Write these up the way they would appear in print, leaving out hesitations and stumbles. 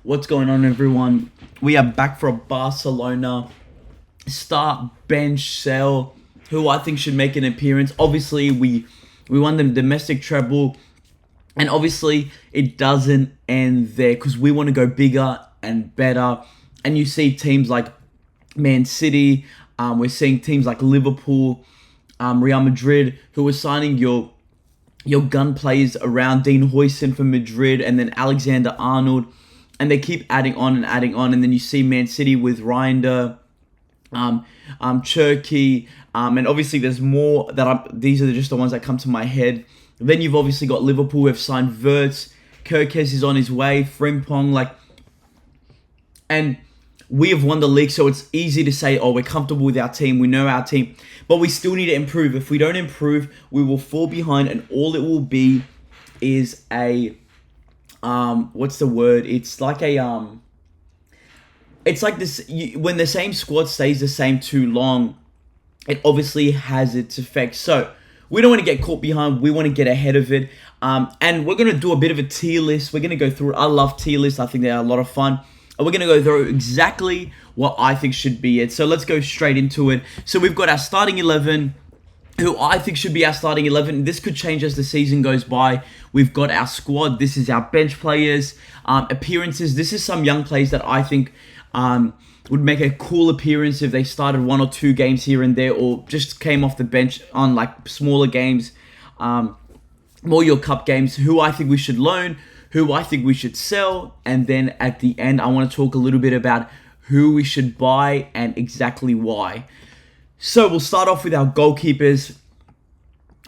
What's going on, everyone? We are back for a Barcelona start, bench, sell, who I think should make an appearance. Obviously, we won the domestic treble, and obviously it doesn't end there because we want to go bigger and better. And you see teams like Man City, we're seeing teams like Liverpool, Real Madrid, who are signing your gun players around Dean Huijsen for Madrid, and then Alexander Arnold, and they keep adding on and adding on. And then you see Man City with Reinder, Cherky, and obviously there's more these are just the ones that come to my head. Then you've obviously got Liverpool who have signed Wirtz, Kerkez is on his way, Frimpong, and we have won the league, so it's easy to say, oh, we're comfortable with our team, we know our team, but we still need to improve. If we don't improve, we will fall behind, and all it will be is a, what's the word? It's like a, it's like this, when the same squad stays the same too long, it obviously has its effects. So we don't want to get caught behind, we want to get ahead of it, and we're going to do a bit of a tier list. We're going to go through it. I love tier lists, I think they're a lot of fun. And we're going to go through exactly what I think should be it. So let's go straight into it. So we've got our starting 11, who I think should be our starting 11. This could change as the season goes by. We've got our squad. This is our bench players. Appearances. This is some young players that I think would make a cool appearance if they started 1 or 2 games here and there, or just came off the bench on smaller games, more your cup games, who I think we should loan, who I think we should sell, and then at the end, I want to talk a little bit about who we should buy and exactly why. So we'll start off with our goalkeepers,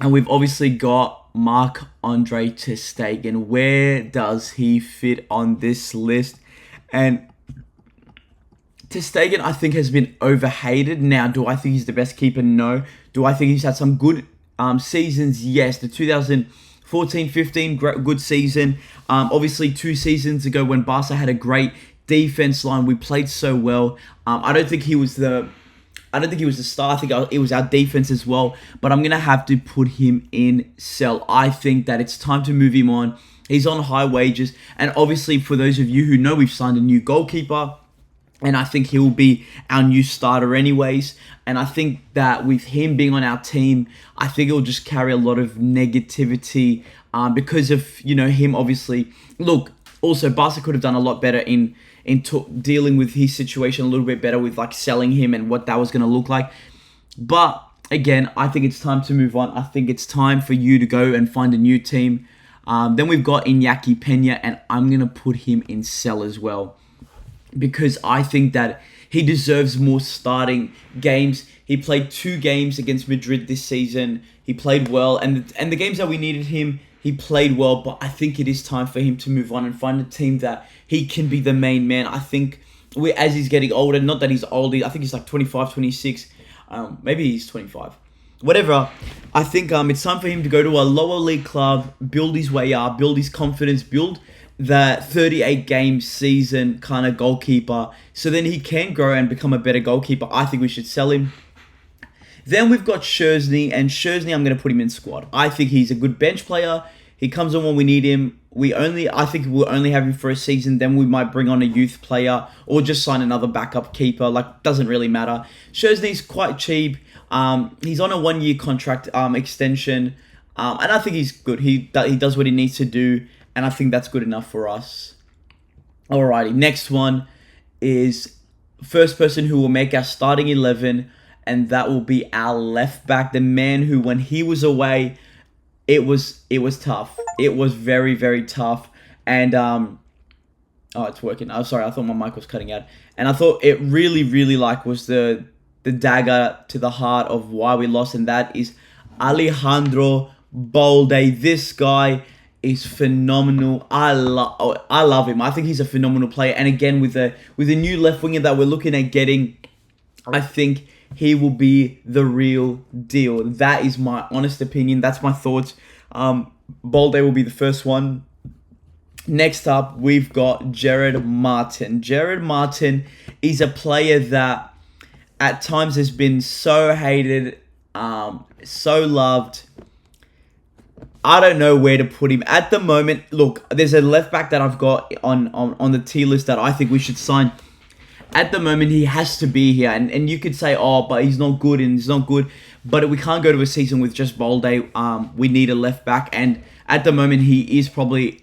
and we've obviously got Marc-Andre ter Stegen. Where does he fit on this list? And ter Stegen, I think, has been overhated. Now, do I think he's the best keeper? No. Do I think he's had some good seasons? Yes. The 2014-15 good season. Obviously, 2 seasons ago when Barca had a great defense line, we played so well. I don't think he was the star. I think it was our defense as well. But I'm gonna have to put him in sell. I think that it's time to move him on. He's on high wages, and obviously, for those of you who know, we've signed a new goalkeeper. And I think he will be our new starter anyways. And I think that with him being on our team, I think it will just carry a lot of negativity because of, him obviously. Look, also, Barca could have done a lot better in dealing with his situation a little bit better with selling him and what that was going to look like. But again, I think it's time to move on. I think it's time for you to go and find a new team. Then we've got Iñaki Peña, and I'm going to put him in sell as well, because I think that he deserves more starting games. He played 2 games against Madrid this season. He played well, and the games that we needed him, he played well, but I think it is time for him to move on and find a team that he can be the main man. I think as he's getting older, not that he's old, I think he's 25, 26, maybe he's 25. Whatever, I think it's time for him to go to a lower league club, build his way up, build his confidence, build that 38-game season kind of goalkeeper, so then he can grow and become a better goalkeeper. I think we should sell him. Then we've got Szczesny, and Szczesny, I'm going to put him in squad. I think he's a good bench player. He comes on when we need him. I think we'll only have him for a season. Then we might bring on a youth player or just sign another backup keeper. Doesn't really matter. Szczesny's quite cheap. He's on a 1-year contract extension, and I think he's good. He does what he needs to do. And I think that's good enough for us. Alrighty, next one is first person who will make our starting 11, and that will be our left back, the man who, when he was away, it was tough. It was very, very tough. And oh, it's working. I'm sorry, I thought my mic was cutting out. And I thought it really, really was the dagger to the heart of why we lost, and that is Alejandro Balde. This guy is phenomenal. I love him. I think he's a phenomenal player. And again, with a new left winger that we're looking at getting, I think he will be the real deal. That is my honest opinion. That's my thoughts. Balde will be the first one. Next up, we've got Gerard Martin. Gerard Martin is a player that at times has been so hated, so loved. I don't know where to put him at the moment. Look, there's a left back that I've got on the tier list that I think we should sign. At the moment, he has to be here, and you could say, oh, but he's not good and he's not good. But we can't go to a season with just Balde. We need a left back, and at the moment, he is probably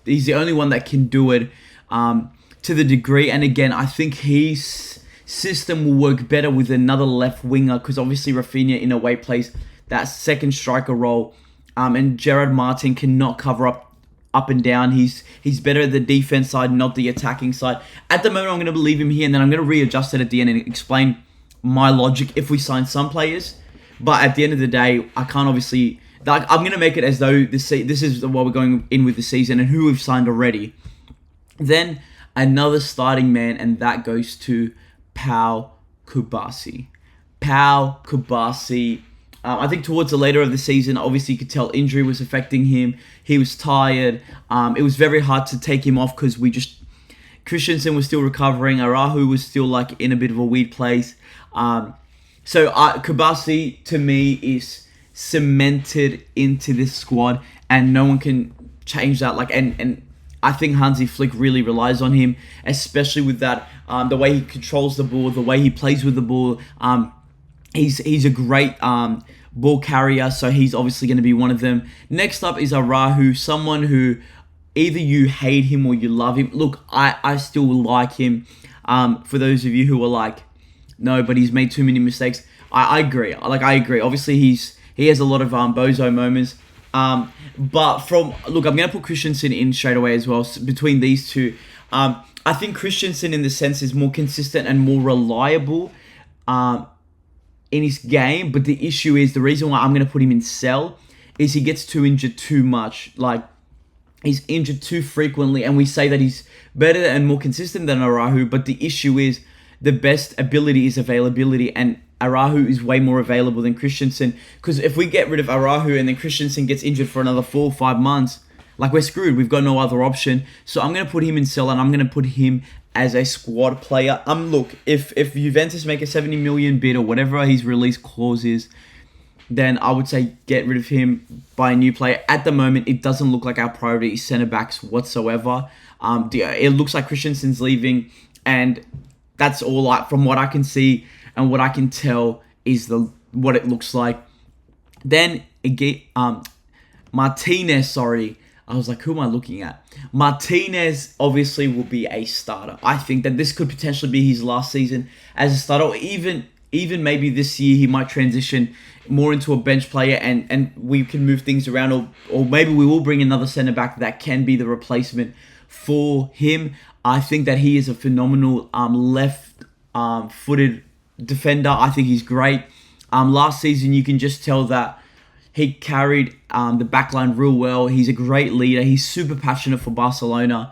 he's the only one that can do it to the degree. And again, I think his system will work better with another left winger, because obviously Rafinha in a way plays that second striker role. And Gerard Martin cannot cover up and down. He's better at the defense side, not the attacking side. At the moment, I'm going to leave him here, and then I'm going to readjust it at the end and explain my logic if we sign some players. But at the end of the day, I can't obviously... I'm going to make it as though this is what we're going in with the season and who we've signed already. Then another starting man, and that goes to Pau Kubasi. Pau Kubasi... I think towards the later of the season, obviously you could tell injury was affecting him. He was tired. It was very hard to take him off because Christensen was still recovering. Arahu was still like in a bit of a weird place. So Kubasi to me is cemented into this squad, and no one can change that. And I think Hansi Flick really relies on him, especially with that the way he controls the ball, the way he plays with the ball. He's a great ball carrier, so he's obviously going to be one of them. Next up is Arahu, someone who either you hate him or you love him. Look, I still like him. For those of you who are like, no, but he's made too many mistakes. I agree. I agree. Obviously, he has a lot of bozo moments. But I'm going to put Christensen in straight away as well. So between these two, I think Christensen in the sense is more consistent and more reliable in his game, but the issue is, the reason why I'm going to put him in sell is he gets too injured too much. Like, he's injured too frequently, and we say that he's better and more consistent than Arahu, but the issue is the best ability is availability, and Arahu is way more available than Christensen, because if we get rid of Arahu and then Christensen gets injured for another 4 or 5 months, like, we're screwed. We've got no other option. So I'm going to put him in sell, and I'm going to put him as a squad player. Look, if Juventus make a 70 million bid or whatever his release clause is, then I would say get rid of him, buy a new player. At the moment, it doesn't look like our priority is centre-backs whatsoever. It looks like Christensen's leaving, and that's all from what I can see and what I can tell is what it looks like. Then, again, Martinez, I was like, who am I looking at? Martinez obviously will be a starter. I think that this could potentially be his last season as a starter. Or even maybe this year he might transition more into a bench player, and we can move things around. Or maybe we will bring another centre-back that can be the replacement for him. I think that he is a phenomenal left-footed defender. I think he's great. Last season, you can just tell that he carried the backline real well. He's a great leader. He's super passionate for Barcelona.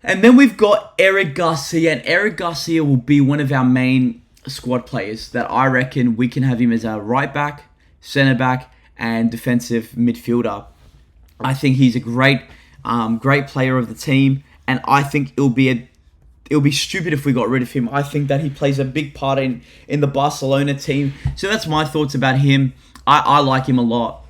And then we've got Eric Garcia. And Eric Garcia will be one of our main squad players that I reckon we can have him as a right back, centre back, and defensive midfielder. I think he's a great player of the team. And I think it'll be stupid if we got rid of him. I think that he plays a big part in the Barcelona team. So that's my thoughts about him. I like him a lot.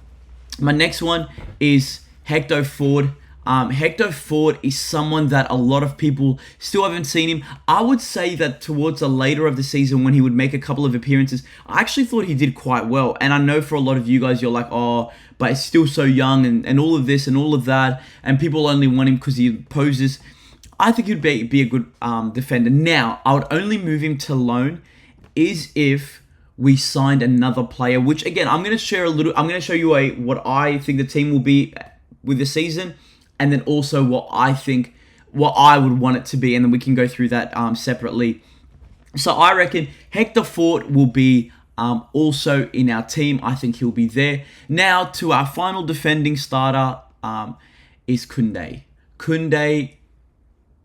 My next one is Hector Ford. Hector Ford is someone that a lot of people still haven't seen him. I would say that towards the later of the season when he would make a couple of appearances, I actually thought he did quite well. And I know for a lot of you guys, you're like, oh, but he's still so young and all of this and all of that. And people only want him because he poses. I think he'd be a good defender. Now, I would only move him to loan is if we signed another player, which again, I'm going to show you what I think the team will be with the season, and then also what I would want it to be, and then we can go through that separately. So I reckon Hector Ford will be also in our team. I think he'll be there. Now to our final defending starter is Koundé. Koundé,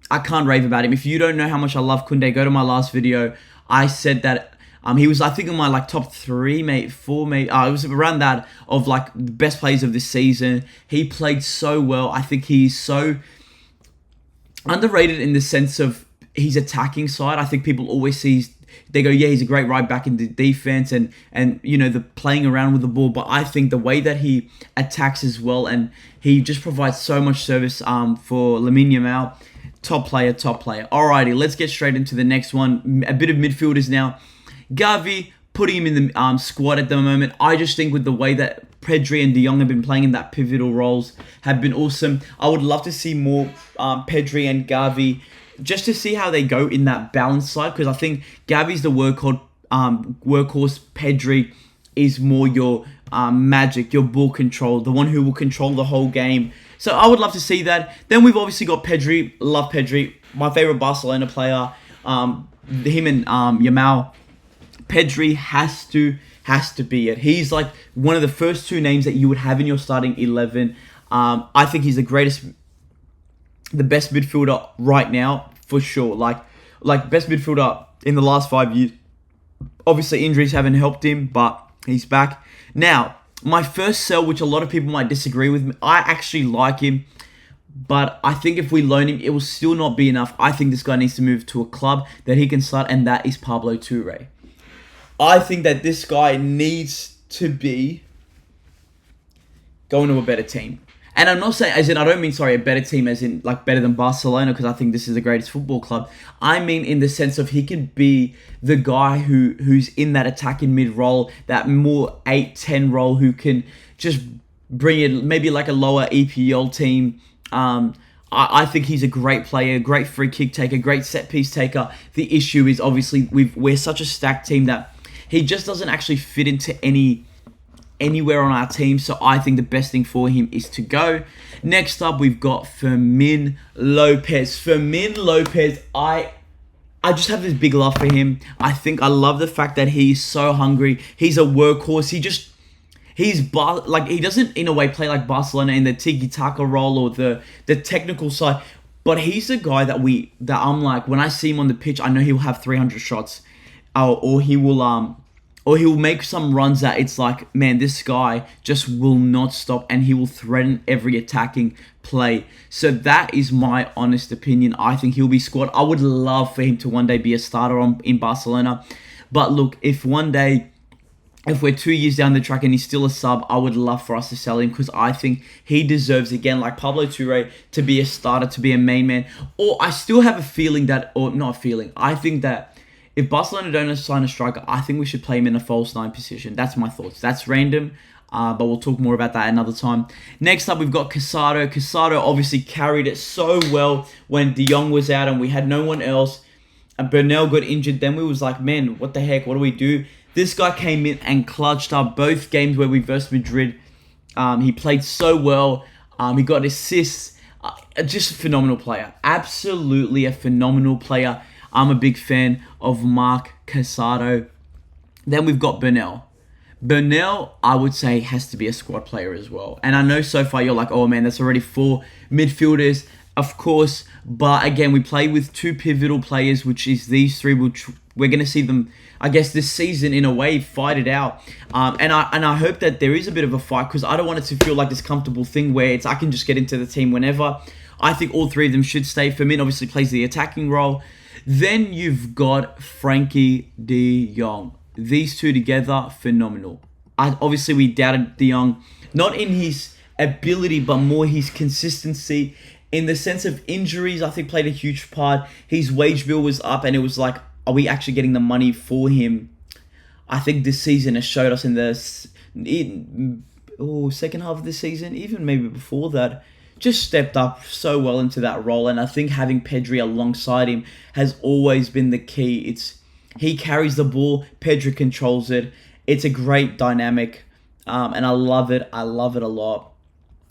I can't rave about him. If you don't know how much I love Koundé, go to my last video. I said that he was, I think, in my top 3, 4, it was around that of the best players of this season. He played so well. I think he's so underrated in the sense of his attacking side. I think people always see they go, yeah, he's a great right back in the defense and the playing around with the ball. But I think the way that he attacks as well, and he just provides so much service for Lamine Yamal. Top player. Alrighty, let's get straight into the next one. A bit of midfielders now. Gavi, putting him in the squad at the moment. I just think with the way that Pedri and De Jong have been playing in that pivotal roles have been awesome. I would love to see more Pedri and Gavi just to see how they go in that balance side, because I think Gavi's the workhorse. Pedri is more your magic, your ball control, the one who will control the whole game. So I would love to see that. Then we've obviously got Pedri. Love Pedri. My favorite Barcelona player. Him and Yamal. Pedri has to be it. He's like one of the first two names that you would have in your starting 11. I think he's the best midfielder right now for sure. Like best midfielder in the last 5 years. Obviously injuries haven't helped him, but he's back. Now, my first sell, which a lot of people might disagree with me, I actually like him, but I think if we loan him, it will still not be enough. I think this guy needs to move to a club that he can start, and that is Pablo Touré. I think that this guy needs to be going to a better team. And I'm not saying, I don't mean, a better team as in, like, better than Barcelona, because I think this is the greatest football club. I mean in the sense of he could be the guy who's in that attacking mid role, that more 8-10 role, who can just bring it, maybe like a lower EPL team. I think he's a great player, great free kick taker, great set piece taker. The issue is obviously we're such a stacked team that he just doesn't actually fit into anywhere on our team. So I think the best thing for him is to go. Next up, we've got Fermin Lopez. I just have this big love for him. I love the fact that he's so hungry. He's a workhorse. He doesn't in a way play like Barcelona in the tiki-taka role or the technical side, but he's a guy that I'm like, when I see him on the pitch, I know he'll have 300 shots, or he will make some runs that it's like, man, this guy just will not stop, and he will threaten every attacking play. So that is my honest opinion. I think he'll be squad. I would love for him to one day be a starter in Barcelona, but look, if we're 2 years down the track and he's still a sub, I would love for us to sell him, because I think he deserves, again, like Pablo Touré, to be a starter, to be a main man. Or I still have a feeling that, or not a feeling, I think that if Barcelona don't sign a striker, I think we should play him in a false 9 position. That's my thoughts. That's random, but we'll talk more about that another time. Next up, we've got Casado. Casado obviously carried it so well when De Jong was out and we had no one else. And Bernal got injured. Then we was like, man, what the heck? What do we do? This guy came in and clutched up both games where we versed Madrid. He played so well. He got assists. Just a phenomenal player. Absolutely a phenomenal player. I'm a big fan of Marc Casado. Then we've got Bernal. Bernal, I would say, has to be a squad player as well. And I know so far you're like, oh man, that's already 4 midfielders. Of course. But again, we play with 2 pivotal players, which is these 3, which we're going to see them, I guess, this season in a way fight it out. And I hope that there is a bit of a fight, because I don't want it to feel like this comfortable thing where I can just get into the team whenever. I think all 3 of them should stay. Firmino obviously plays the attacking role. Then you've got Frankie De Jong. These 2 together, phenomenal. Obviously, we doubted De Jong, not in his ability, but more his consistency. In the sense of injuries, I think played a huge part. His wage bill was up, and it was like, are we actually getting the money for him? I think this season has showed us in the second half of the season, even maybe before that, just stepped up so well into that role. And I think having Pedri alongside him has always been the key. He carries the ball, Pedri controls it. It's a great dynamic, and I love it. I love it a lot.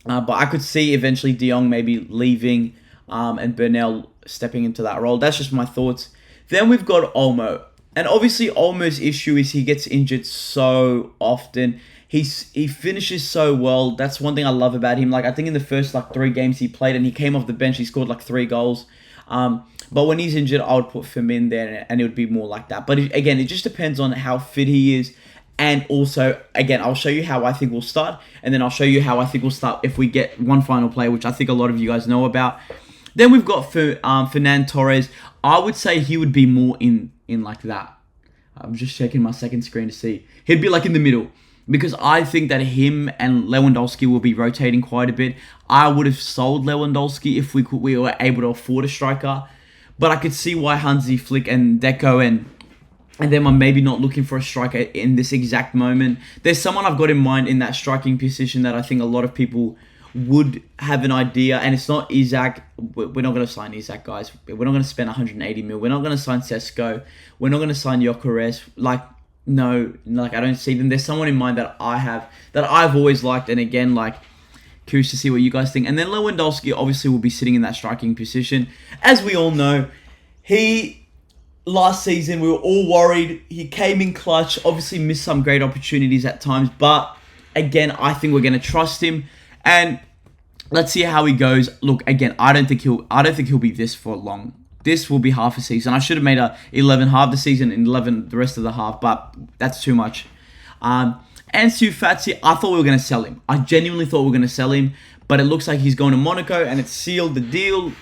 But I could see eventually De Jong maybe leaving, and Bernal stepping into that role. That's just my thoughts. Then we've got Olmo. And obviously Olmo's issue is he gets injured so often. He finishes so well. That's one thing I love about him. Like, I think in the first 3 games he played and he came off the bench, he scored 3 goals. But when he's injured, I would put Fermin there, and it would be more like that. But again, it just depends on how fit he is. And also, again, I'll show you how I think we'll start, and then I'll show you how I think we'll start if we get one final player, which I think a lot of you guys know about. Then we've got Fernan Torres. I would say he would be more in like that I'm just checking my second screen to see. He'd be like in the middle. Because I think that him and Lewandowski will be rotating quite a bit. I would have sold Lewandowski if we were able to afford a striker. But I could see why Hansi Flick and Deco and them are maybe not looking for a striker in this exact moment. There's someone I've got in mind in that striking position that I think a lot of people would have an idea. And it's not Isaac. We're not going to sign Isaac, guys. We're not going to spend 180 mil. We're not going to sign Sesko. We're not going to sign Gyökeres. No, I don't see them. There's someone in mind that I've always liked, and again, curious to see what you guys think. And then Lewandowski obviously will be sitting in that striking position. As we all know, last season we were all worried. He came in clutch, obviously missed some great opportunities at times, but again, I think we're going to trust him, and let's see how he goes. Look, again, I don't think he'll be this for long. This will be half a season. I should have made 11 half the season and 11 the rest of the half, but that's too much. Ansu Fati, I thought we were going to sell him. I genuinely thought we were going to sell him, but it looks like he's going to Monaco and it's sealed the deal.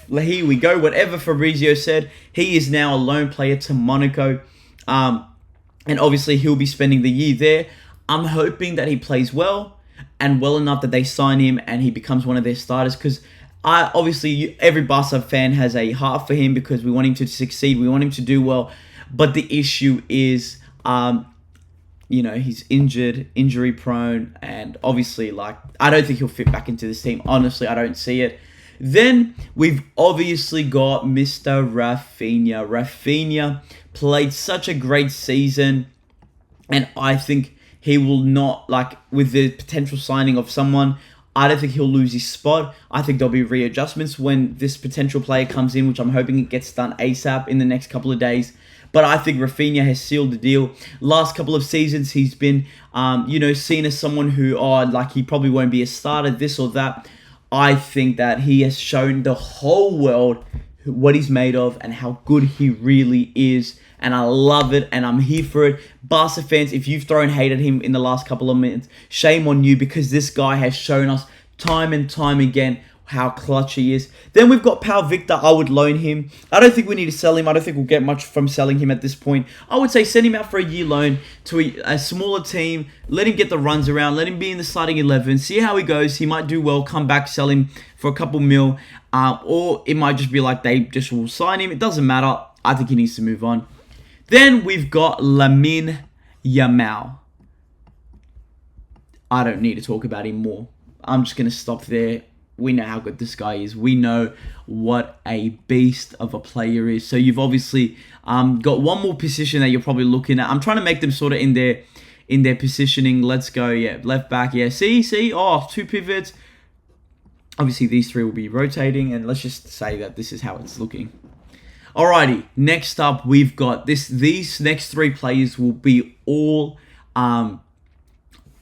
Here we go. Whatever Fabrizio said, he is now a loan player to Monaco. And obviously he'll be spending the year there. I'm hoping that he plays well and well enough that they sign him and he becomes one of their starters, because obviously, every Barca fan has a heart for him because we want him to succeed. We want him to do well. But the issue is, he's injured, injury prone. And obviously, I don't think he'll fit back into this team. Honestly, I don't see it. Then we've obviously got Mr. Rafinha. Rafinha played such a great season. And I think he will not, with the potential signing of someone, I don't think he'll lose his spot. I think there'll be readjustments when this potential player comes in, which I'm hoping it gets done ASAP in the next couple of days. But I think Rafinha has sealed the deal. Last couple of seasons, he's been, seen as someone who, he probably won't be a starter, this or that. I think that he has shown the whole world what he's made of and how good he really is. And I love it, and I'm here for it. Barca fans, if you've thrown hate at him in the last couple of minutes, shame on you, because this guy has shown us time and time again how clutch he is. Then we've got Pau Victor. I would loan him. I don't think we need to sell him. I don't think we'll get much from selling him at this point. I would say send him out for a year loan to a smaller team. Let him get the runs around. Let him be in the starting 11. See how he goes. He might do well. Come back, sell him for a couple mil. Or it might just be they just will sign him. It doesn't matter. I think he needs to move on. Then we've got Lamine Yamal. I don't need to talk about him more. I'm just going to stop there. We know how good this guy is. We know what a beast of a player is. So you've obviously got one more position that you're probably looking at. I'm trying to make them sort of in their positioning. Let's go. Yeah, left back. Yeah, see. Oh, two pivots. Obviously, these three will be rotating. And let's just say that this is how it's looking. Alrighty, next up we've got these next three players will be all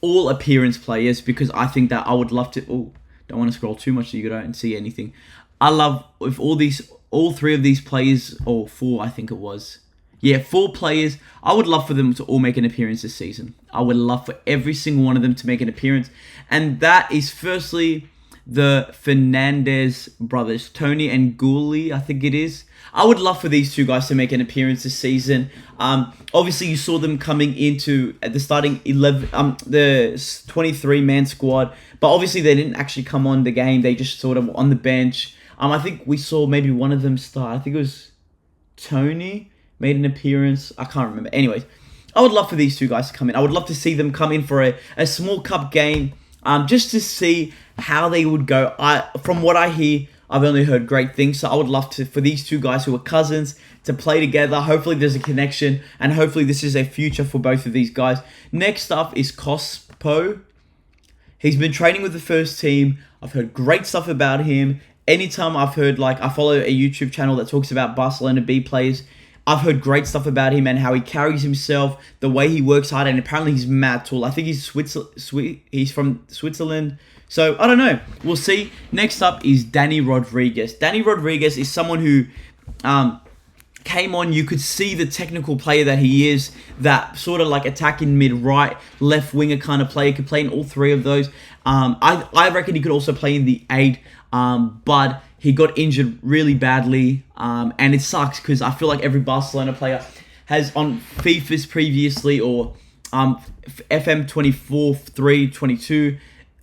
appearance players, because I think that I would love to. Oh, don't want to scroll too much so you don't see anything. I love if all three of these players, or four, I think it was. Yeah, 4 players. I would love for them to all make an appearance this season. I would love for every single one of them to make an appearance, and that is firstly the Fernandez brothers, Tony and Gouli, I think it is. I would love for these two guys to make an appearance this season. Obviously, you saw them coming into at the starting 11, the 23-man squad, but obviously they didn't actually come on the game. They just sort of on the bench. I think we saw maybe one of them start. I think it was Tony made an appearance. I can't remember. Anyways, I would love for these two guys to come in. I would love to see them come in for a small cup game, just to see how they would go. From what I hear, I've only heard great things, so I would love for these two guys who are cousins to play together. Hopefully there's a connection, and hopefully this is a future for both of these guys. Next up is Cospo. He's been training with the first team. I've heard great stuff about him. Anytime I've heard, I follow a YouTube channel that talks about Barcelona B players, I've heard great stuff about him and how he carries himself, the way he works hard, and apparently he's mad tall. I think he's he's from Switzerland. So, I don't know. We'll see. Next up is Dani Rodriguez. Dani Rodriguez is someone who came on. You could see the technical player that he is. That sort of attacking mid-right, left winger kind of player. Could play in all three of those. I reckon he could also play in the 8. But he got injured really badly. And it sucks because I feel like every Barcelona player has on FIFA's previously or FM 24, 3, 22.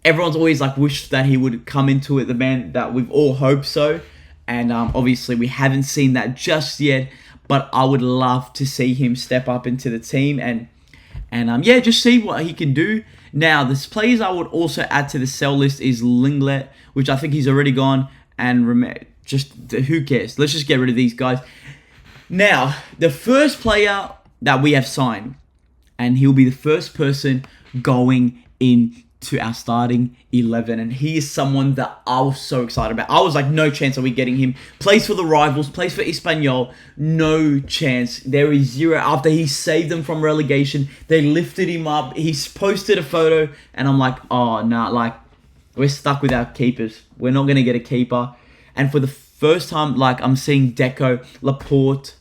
Everyone's always like wished that he would come into it, the man that we've all hoped so. And obviously we haven't seen that just yet, but I would love to see him step up into the team and yeah, just see what he can do. Now, the players I would also add to the sell list is Linglet, which I think he's already gone, and just who cares? Let's just get rid of these guys. Now, the first player that we have signed, and he'll be the first person going into our starting 11, and he is someone that I was so excited about. I was like, no chance are we getting him. Plays for the rivals, plays for Espanyol, no chance. There is zero. After he saved them from relegation, they lifted him up. He's posted a photo, and I'm like, oh, nah, like, we're stuck with our keepers. We're not going to get a keeper. And for the first time, like, I'm seeing Deco, Laporte,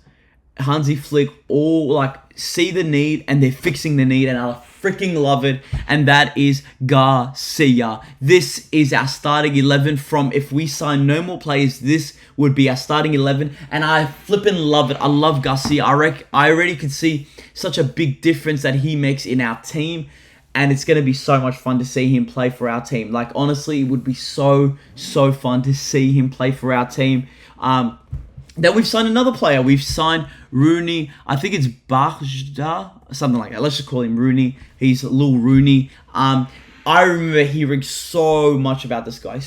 Hansi Flick all like see the need and they're fixing the need, and I freaking love it. And that is Garcia. This is our starting 11 from, if we sign no more players, this would be our starting 11, and I flipping love it. I love Garcia. I already could see such a big difference that he makes in our team, and it's going to be so much fun to see him play for our team. Like, honestly, it would be so fun to see him play for our team. Then we've signed another player. We've signed Rooney. I think it's Bajda, something like that. Let's just call him Rooney. He's Lil Rooney. I remember hearing so much about this guy.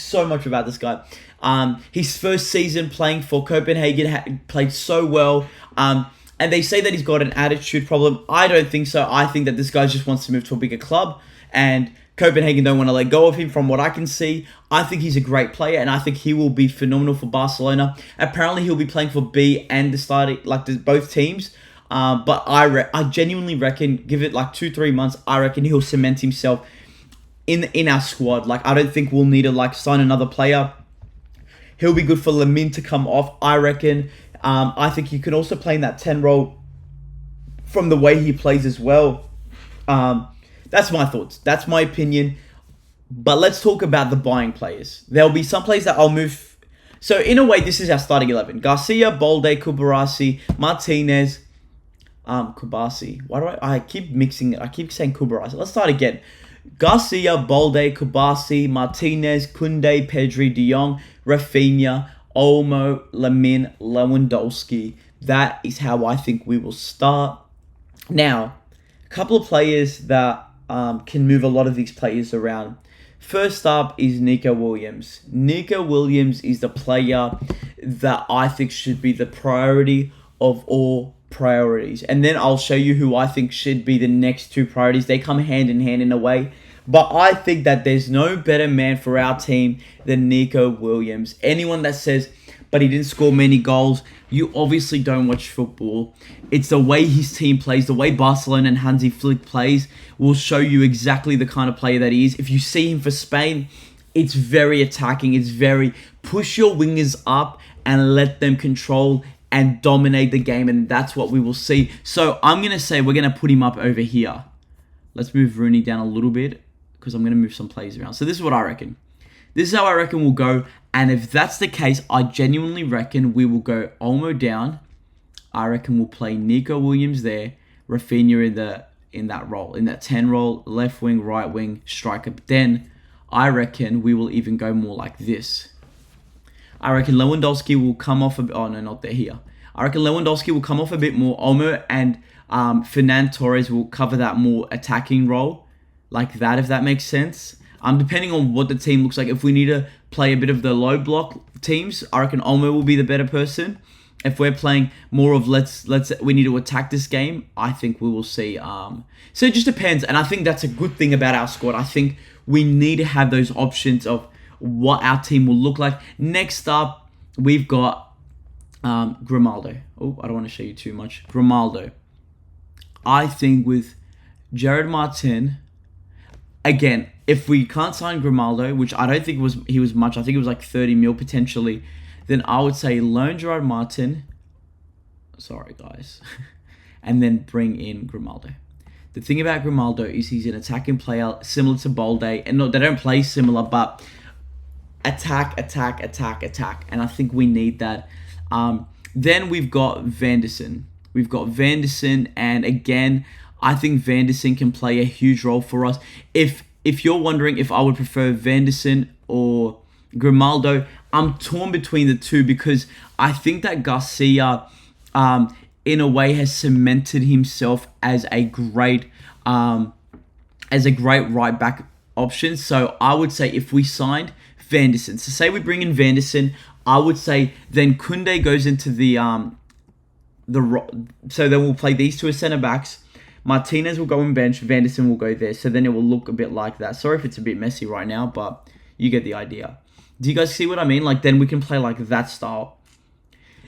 His first season playing for Copenhagen played so well. And they say that he's got an attitude problem. I don't think so. I think that this guy just wants to move to a bigger club, and Copenhagen don't want to let go of him from what I can see. I think he's a great player, and I think he will be phenomenal for Barcelona. Apparently, he'll be playing for B and the starting, both teams. But I genuinely reckon, give it like 2-3 months, I reckon he'll cement himself in our squad. Like, I don't think we'll need to sign another player. He'll be good for Lamine to come off, I reckon. I think he can also play in that 10 role from the way he plays as well. That's my thoughts. That's my opinion. But let's talk about the buying players. There'll be some players that I'll move. So in a way, this is our starting 11. Garcia, Balde, Kubarasi, Martinez, Kubasi. Why do I keep mixing it? I keep saying Kubarasi. Let's start again. Garcia, Balde, Kubasi, Martinez, Kunde, Pedri, De Jong, Rafinha, Olmo, Lamine, Lewandowski. That is how I think we will start. Now, a couple of players that can move a lot of these players around. First up is Nico Williams. Nico Williams is the player that I think should be the priority of all priorities. And then I'll show you who I think should be the next two priorities. They come hand in hand in a way. But I think that there's no better man for our team than Nico Williams. Anyone that says, but he didn't score many goals, you obviously don't watch football. It's the way his team plays, the way Barcelona and Hansi Flick plays will show you exactly the kind of player that he is. If you see him for Spain, it's very attacking. It's very push your wingers up and let them control and dominate the game, and that's what we will see. So I'm going to say we're going to put him up over here. Let's move Rooney down a little bit because I'm going to move some players around. So this is what I reckon. This is how I reckon we'll go. And if that's the case, I genuinely reckon we will go Olmo down. I reckon we'll play Nico Williams there. Rafinha in that role. In that 10 role, left wing, right wing, striker. But then I reckon we will even go more like this. I reckon Lewandowski will come off a bit. Oh, no, not there, here. I reckon Lewandowski will come off a bit more. Olmo and Fernan Torres will cover that more attacking role. Like that, if that makes sense. Depending on what the team looks like, if we need to play a bit of the low block teams, I reckon Olmo will be the better person. If we're playing more of we need to attack this game, I think we will see. So it just depends, and I think that's a good thing about our squad. I think we need to have those options of what our team will look like. Next up, we've got Grimaldo. Oh, I don't want to show you too much. Grimaldo. I think with Gerard Martin, again, if we can't sign Grimaldo, which I don't think he was much, I think it was like 30 mil potentially, then I would say loan Gerard Martin. Sorry, guys. And then bring in Grimaldo. The thing about Grimaldo is he's an attacking player similar to Balde. And no, they don't play similar, but attack. And I think we need that. Then we've got Vanderson. We've got Vanderson, and again, I think Vanderson can play a huge role for us. If you're wondering if I would prefer Vanderson or Grimaldo, I'm torn between the two because I think that Garcia, in a way, has cemented himself as a great right back option. So I would say if we signed Vanderson, so say we bring in Vanderson, I would say then Koundé goes into so then we'll play these two as centre backs. Martinez will go on bench, Vanderson will go there. So then it will look a bit like that. Sorry if it's a bit messy right now, but you get the idea. Do you guys see what I mean? Like, then we can play like that style.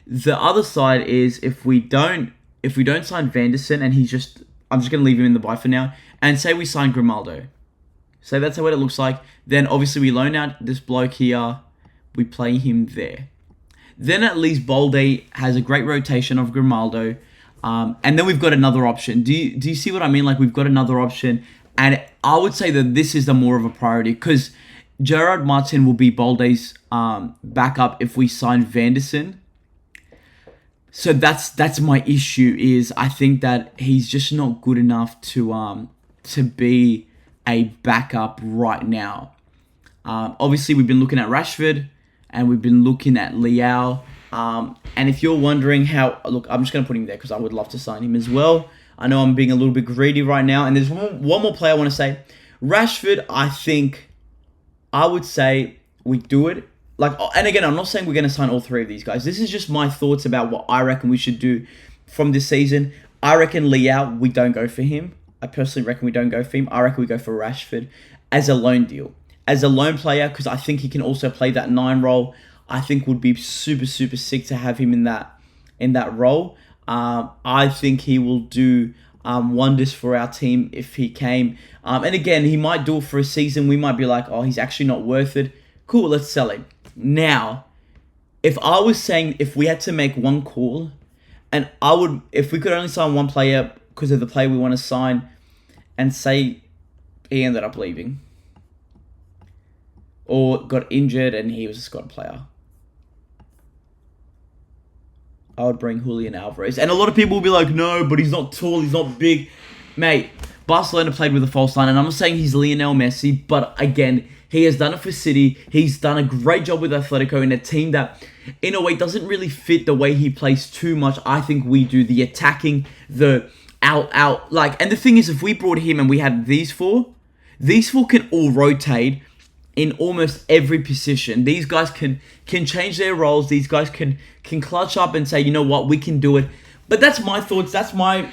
The other side is if we don't sign Vanderson and I'm just going to leave him in the buy for now. And say we sign Grimaldo. So that's what it looks like. Then obviously we loan out this bloke here. We play him there. Then at least Balde has a great rotation of Grimaldo. And then we've got another option. Do you see what I mean? Like, we've got another option. And I would say that this is the more of a priority because Gerard Martin will be Balde's backup if we sign Vanderson. So that's my issue is I think that he's just not good enough to be a backup right now. Obviously, we've been looking at Rashford and we've been looking at Leao. And if you're wondering look, I'm just going to put him there because I would love to sign him as well. I know I'm being a little bit greedy right now. And there's one more player I want to say. Rashford, I would say we do it. And again, I'm not saying we're going to sign all three of these guys. This is just my thoughts about what I reckon we should do from this season. I reckon Leao, we don't go for him. I personally reckon we don't go for him. I reckon we go for Rashford as a loan deal. As a loan player, because I think he can also play that 9 role. I think would be super, super sick to have him in that role. I think he will do wonders for our team if he came. And again, he might do it for a season. We might be like, oh, he's actually not worth it. Cool, let's sell him. Now, if I was saying if we had to make one call, and if we could only sign one player because of the player we want to sign, and say he ended up leaving or got injured and he was a squad player, I would bring Julian Alvarez. And a lot of people will be like, no, but he's not tall, he's not big. Mate, Barcelona played with a false line, and I'm not saying he's Lionel Messi, but again, he has done it for City. He's done a great job with Atletico in a team that, in a way, doesn't really fit the way he plays too much. I think we do the attacking, the out. And the thing is, if we brought him and we had these four can all rotate in almost every position. These guys can change their roles. These guys can clutch up and say, you know what, we can do it. But that's my thoughts. That's my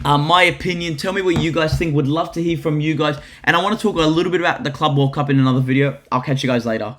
opinion. Tell me what you guys think. Would love to hear from you guys. And I want to talk a little bit about the Club World Cup in another video. I'll catch you guys later.